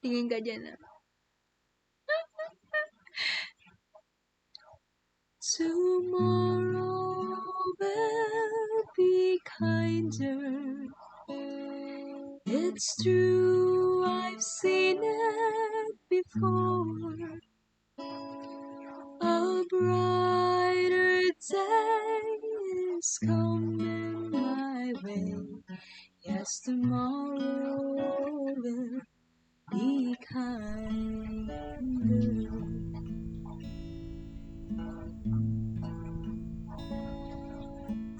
Tingin ka dyan ah. Tomorrow will be kinder. It's true, I've seen it before. A brighter day is coming my way. Yes, tomorrow will be kinder.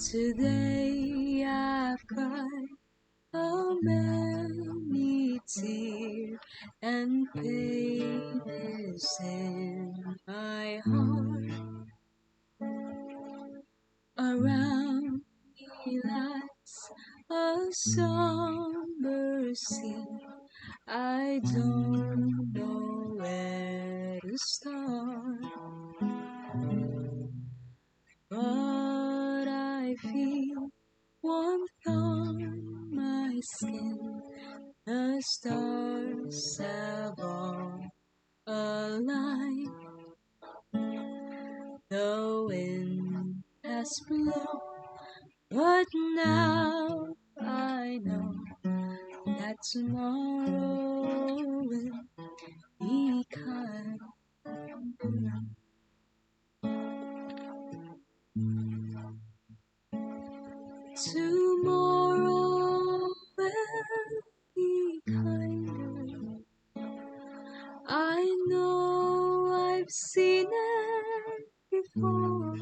Today I've cried many tears, and pain is in my heart. Around me lies a somber sea. I don't know where to start, but I feel warmth on my skin. The stars have all aligned. The wind has blown, but now I know that tomorrow will be kind. Tomorrow will be kinder. I know I've seen it before.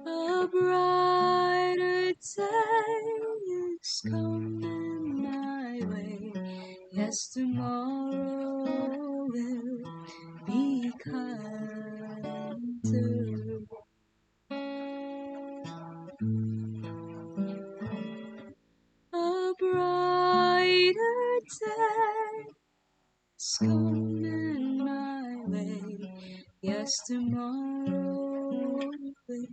A brighter day is coming my way. Yes, tomorrow will be kinder. A brighter day is coming my way. Yes, tomorrow will